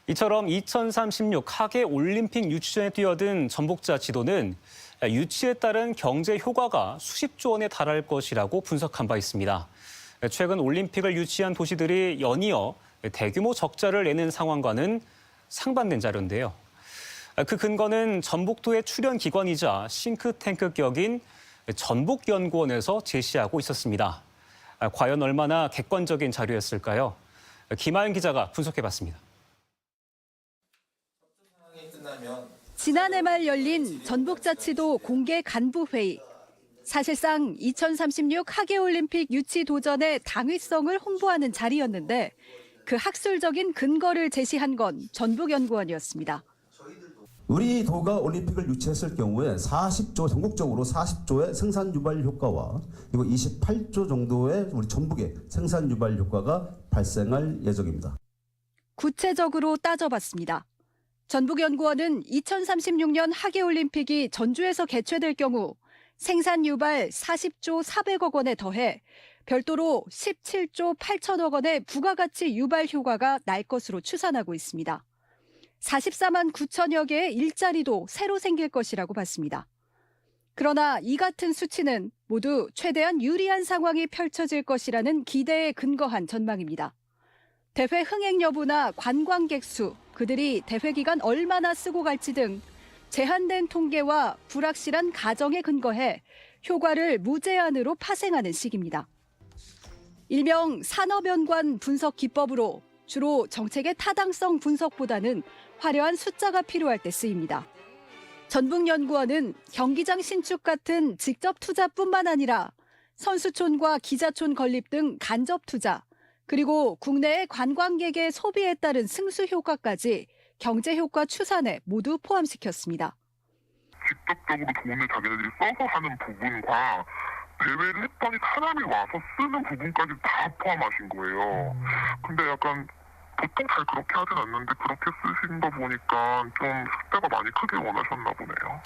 이처럼 2036 하계 올림픽 유치전에 뛰어든 전복자 지도는 유치에 따른 경제 효과가 수십조 원에 달할 것이라고 분석한 바 있습니다. 최근 올림픽을 유치한 도시들이 연이어 대규모 적자를 내는 상황과는 상반된 자료인데요. 그 근거는 전북도의 출연 기관이자 싱크탱크 격인 전북연구원에서 제시하고 있었습니다. 과연 얼마나 객관적인 자료였을까요? 김하연 기자가 분석해봤습니다. 지난해 말 열린 전북자치도 공개 간부회의. 사실상 2036 하계올림픽 유치 도전의 당위성을 홍보하는 자리였는데 그 학술적인 근거를 제시한 건 전북연구원이었습니다. 우리 도가 올림픽을 유치했을 경우에 40조, 전국적으로 40조의 생산 유발 효과와 그리고 28조 정도의 우리 전북의 생산 유발 효과가 발생할 예정입니다. 구체적으로 따져봤습니다. 전북연구원은 2036년 하계올림픽이 전주에서 개최될 경우 생산 유발 40조 400억 원에 더해 별도로 17조 8천억 원의 부가가치 유발 효과가 날 것으로 추산하고 있습니다. 44만 9천여 개의 일자리도 새로 생길 것이라고 봤습니다. 그러나 이 같은 수치는 모두 최대한 유리한 상황이 펼쳐질 것이라는 기대에 근거한 전망입니다. 대회 흥행 여부나 관광객 수, 그들이 대회 기간 얼마나 쓰고 갈지 등 제한된 통계와 불확실한 가정에 근거해 효과를 무제한으로 파생하는 시기입니다. 일명 산업연관 분석 기법으로 주로 정책의 타당성 분석보다는 화려한 숫자가 필요할 때 쓰입니다. 전북연구원은 경기장 신축 같은 직접 투자뿐만 아니라 선수촌과 기자촌 건립 등 간접 투자, 그리고 국내의 관광객의 소비에 따른 승수 효과까지 경제 효과 추산에 모두 포함시켰습니다. 직접적으로 돈을 자기네들이 써서 하는 부분과 대회를 했더니 사람이 와서 쓰는 부분까지 다 포함하신 거예요. 근데 약간 보통 잘 그렇게 하진 않는데 그렇게 쓰신 거 보니까 좀 숫자가 많이 크게 원하셨나 보네요.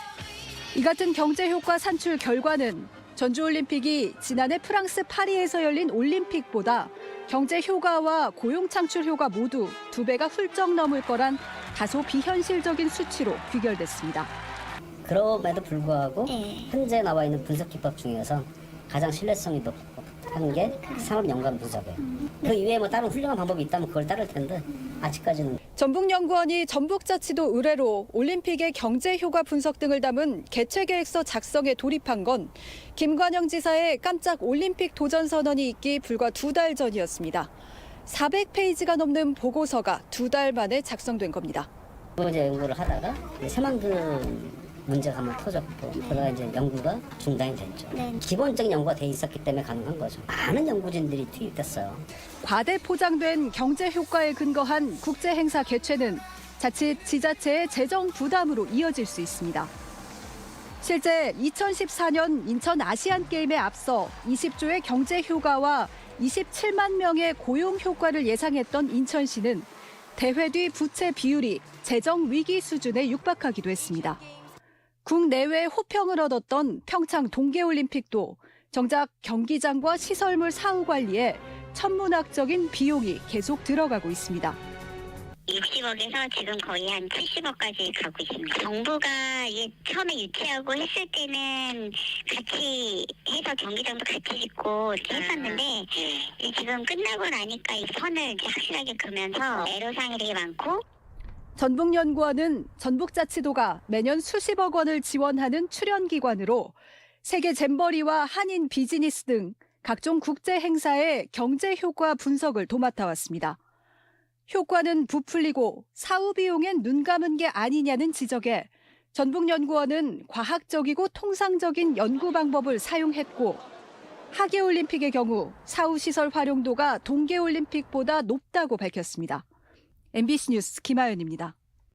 이 같은 경제 효과 산출 결과는 전주올림픽이 지난해 프랑스 파리에서 열린 올림픽보다 경제 효과와 고용 창출 효과 모두 2배가 훌쩍 넘을 거란 다소 비현실적인 수치로 귀결됐습니다. 그럼에도 불구하고 현재 나와 있는 분석 기법 중에서 가장 신뢰성이 높은 게 산업연관 분석이에요. 그 이외에 뭐 다른 훌륭한 방법이 있다면 그걸 따를 텐데 아직까지는. 전북연구원이 전북자치도 의뢰로 올림픽의 경제 효과 분석 등을 담은 개최 계획서 작성에 돌입한 건 김관영 지사의 깜짝 올림픽 도전 선언이 있기 불과 2달 전이었습니다. 400페이지가 넘는 보고서가 2달 만에 작성된 겁니다. 이제 연구를 하다가 새만금 문제가 한번 터졌고 그러다 이제 연구가 중단이 됐죠. 기본적인 연구가 돼 있었기 때문에 가능한 거죠. 많은 연구진들이 투입됐어요. 과대 포장된 경제 효과에 근거한 국제 행사 개최는 자칫 지자체의 재정 부담으로 이어질 수 있습니다. 실제 2014년 인천 아시안게임에 앞서 20조의 경제 효과와 27만 명의 고용 효과를 예상했던 인천시는 대회 뒤 부채 비율이 재정 위기 수준에 육박하기도 했습니다. 국내외 호평을 얻었던 평창 동계올림픽도 정작 경기장과 시설물 사후 관리에 천문학적인 비용이 계속 들어가고 있습니다. 60억에서 지금 거의 한 70억까지 가고 있습니다. 정부가 처음에 유치하고 했을 때는 같이 해서 경기장도 같이 짓고 했었는데 지금 끝나고 나니까 이 선을 확실하게 그면서 애로사항이 되게 많고. 전북연구원은 전북자치도가 매년 수십억 원을 지원하는 출연기관으로 세계 잼버리와 한인 비즈니스 등 각종 국제 행사의 경제 효과 분석을 도맡아 왔습니다. 효과는 부풀리고 사후 비용엔 눈 감은 게 아니냐는 지적에 전북연구원은 과학적이고 통상적인 연구 방법을 사용했고 하계올림픽의 경우 사후 시설 활용도가 동계올림픽보다 높다고 밝혔습니다. MBC 뉴스 김하연입니다.